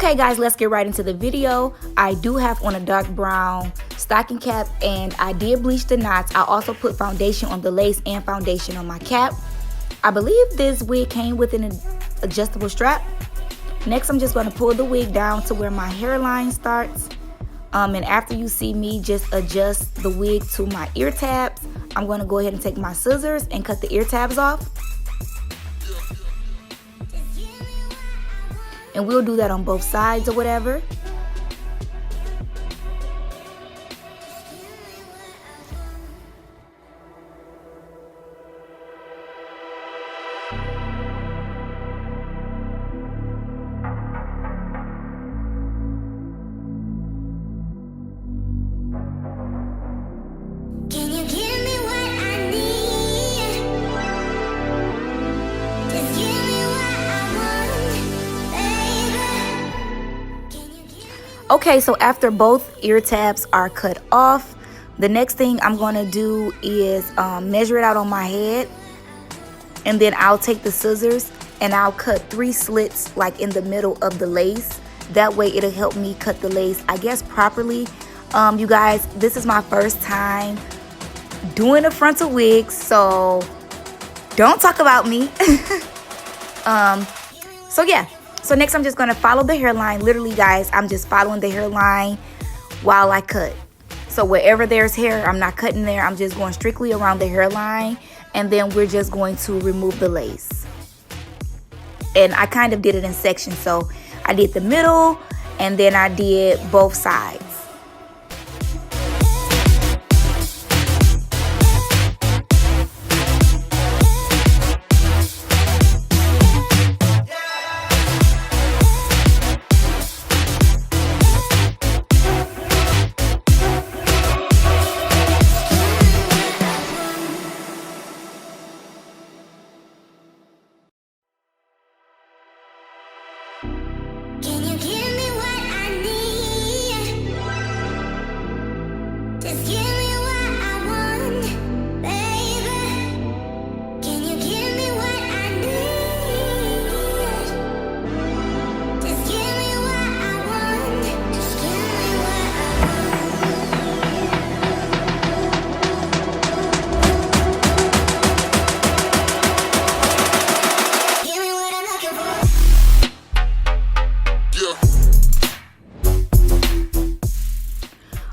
Okay guys, let's get right into the video. I do have on a dark brown stocking cap and I did bleach the knots. I also put foundation on the lace and foundation on my cap. I believe this wig came with an adjustable strap. Next, I'm just going to pull the wig down to where my hairline starts. And after you see me just adjust the wig to my ear tabs, I'm going to go ahead and take my scissors and cut the ear tabs off. And we'll do that on both sides or whatever. Okay, so after both ear tabs are cut off, the next thing I'm going to do is measure it out on my head. And then I'll take the scissors and I'll cut 3 slits like in the middle of the lace. That way it'll help me cut the lace, I guess, properly. You guys, this is my first time doing a frontal wig, so don't talk about me. So yeah. So next I'm just going to follow the hairline. Literally, guys, I'm just following the hairline while I cut. So wherever there's hair, I'm not cutting there. I'm just going strictly around the hairline. And then we're just going to remove the lace. And I kind of did it in sections. So I did the middle and then I did both sides.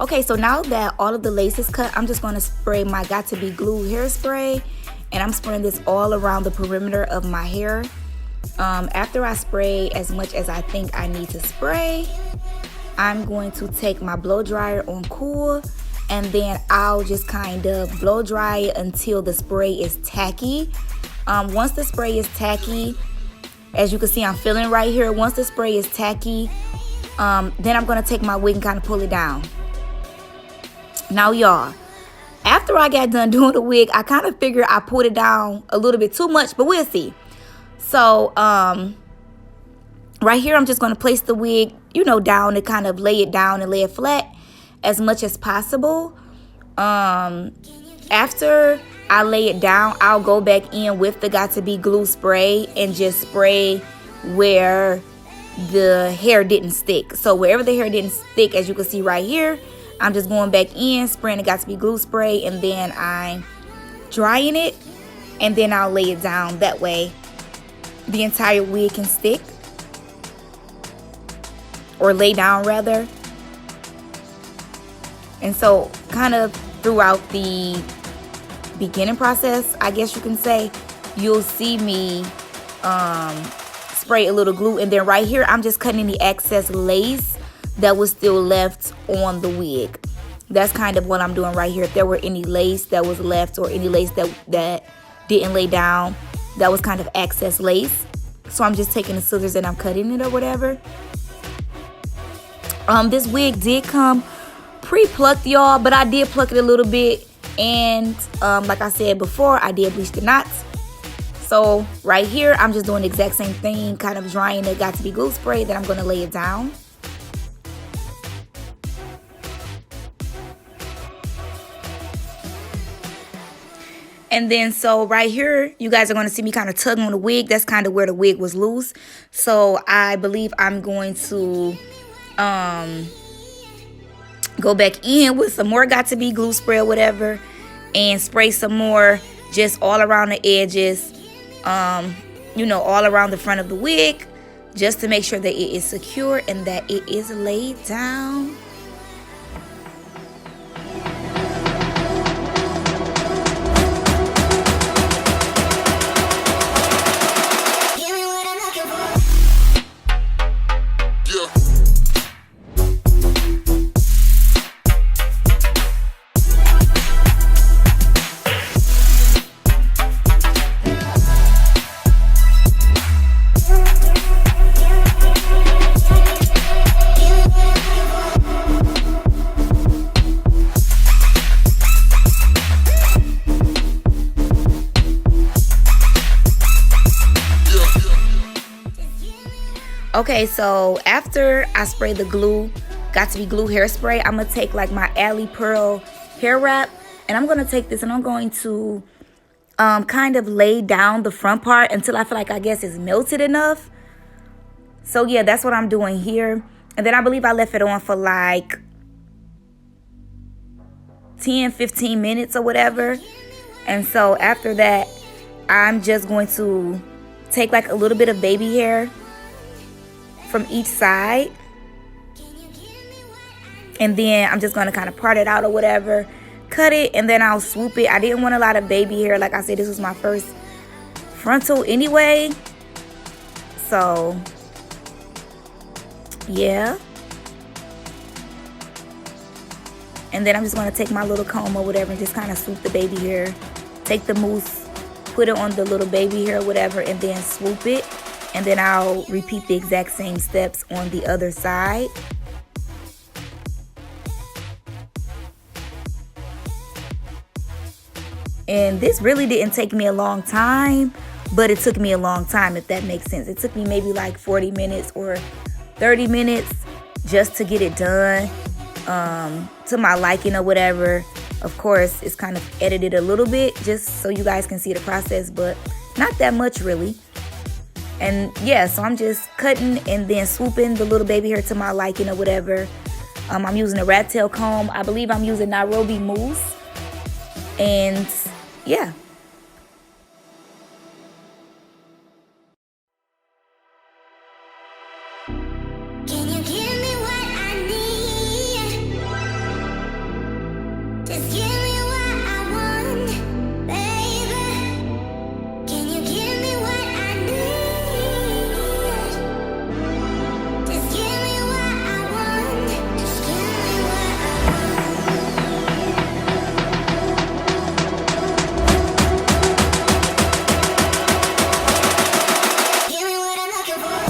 Okay, so now that all of the lace is cut, I'm just going to spray my Got To Be Glue hairspray. And I'm spraying this all around the perimeter of my hair. After I spray as much as I think I need to spray, I'm going to take my blow dryer on cool. And then I'll just kind of blow dry it until the spray is tacky. Once the spray is tacky, as you can see I'm feeling right here. Once the spray is tacky, then I'm going to take my wig and kind of pull it down. Now y'all, after I got done doing the wig, I kind of figured I pulled it down a little bit too much, but we'll see. So right here I'm just going to place the wig, you know, down to kind of lay it down and lay it flat as much as possible. After I lay it down, I'll go back in with the Got To Be Glue spray and just spray where the hair didn't stick. So wherever the hair didn't stick, as you can see right here, I'm just going back in, spraying the Got To Be Glue spray, and then I'm drying it, and then I'll lay it down. That way the entire wig can stick, or lay down rather. And so kind of throughout the beginning process, I guess you can say, you'll see me spray a little glue, and then right here I'm just cutting the excess lace that was still left on the wig. That's kind of what I'm doing right here. If there were any lace that was left or any lace that didn't lay down, that was kind of excess lace. So I'm just taking the scissors and I'm cutting it or whatever. This wig did come pre-plucked, y'all, but I did pluck it a little bit. And like I said before, I did bleach the knots. So right here, I'm just doing the exact same thing, kind of drying the Got To Be Glue spray. Then I'm going to lay it down. And then so right here, you guys are going to see me kind of tug on the wig. That's kind of where the wig was loose. So I believe I'm going to go back in with some more Got To Be glue spray or whatever, and spray some more just all around the edges, you know, all around the front of the wig, just to make sure that it is secure and that it is laid down. Okay, so after I spray the glue, Got To Be glue hairspray, I'm going to take like my Alley Pearl hair wrap, and I'm going to take this and I'm going to kind of lay down the front part until I feel like, I guess, it's melted enough. So yeah, that's what I'm doing here. And then I believe I left it on for like 10-15 minutes or whatever. And so after that, I'm just going to take like a little bit of baby hair from each side, and then I'm just going to kind of part it out or whatever, cut it, and then I'll swoop it. I didn't want a lot of baby hair. Like I said, this was my first frontal anyway, so yeah. And then I'm just going to take my little comb or whatever and just kind of swoop the baby hair, take the mousse, put it on the little baby hair or whatever, and then swoop it. And then I'll repeat the exact same steps on the other side. And this really didn't take me a long time, but it took me a long time, if that makes sense. It took me maybe like 40 minutes or 30 minutes just to get it done to my liking or whatever. Of course, it's kind of edited a little bit just so you guys can see the process, but not that much really. And yeah, so I'm just cutting and then swooping the little baby hair to my liking or whatever. I'm using a rat tail comb. I believe I'm using Nairobi mousse. And yeah. Can you give me what I need? Just give me what I want, baby. Can you give me what I need? Just give me what I want. Just give me what I want. Give me what I'm looking for.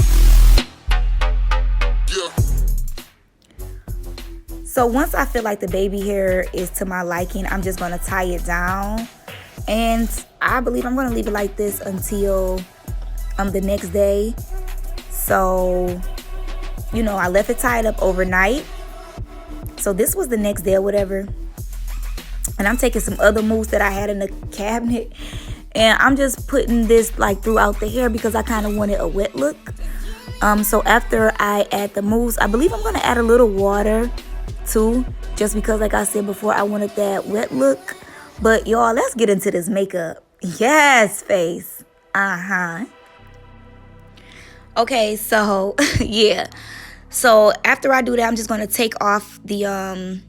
So once I feel like the baby hair is to my liking, I'm just going to tie it down. And I believe I'm going to leave it like this until the next day. So, you know, I left it tied up overnight. So this was the next day or whatever. And I'm taking some other mousse that I had in the cabinet, and I'm just putting this like throughout the hair because I kind of wanted a wet look. So after I add the mousse, I believe I'm going to add a little water too, just because, like I said before, I wanted that wet look. But y'all, let's get into this makeup. Yes, face. Okay, so yeah. So after I do that, I'm just going to take off the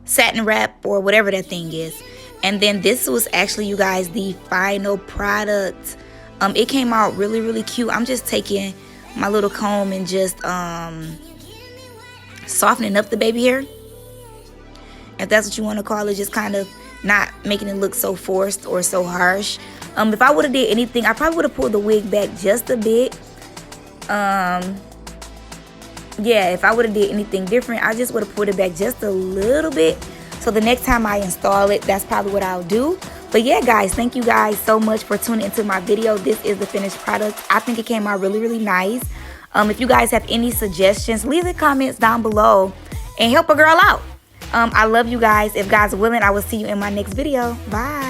satin wrap or whatever that thing is. And then this was actually, you guys, the final product. It came out really, really cute. I'm just taking my little comb and just softening up the baby hair, if that's what you want to call it, just kind of not making it look so forced or so harsh. If I would have did anything, I probably would have pulled the wig back just a bit. Yeah, if I would have did anything different, I just would have pulled it back just a little bit. So the next time I install it, that's probably what I'll do. But yeah, guys, thank you guys so much for tuning into my video. This is the finished product. I think it came out really, really nice. If you guys have any suggestions, leave the comments down below and help a girl out. I love you guys. If God's willing, I will see you in my next video. Bye.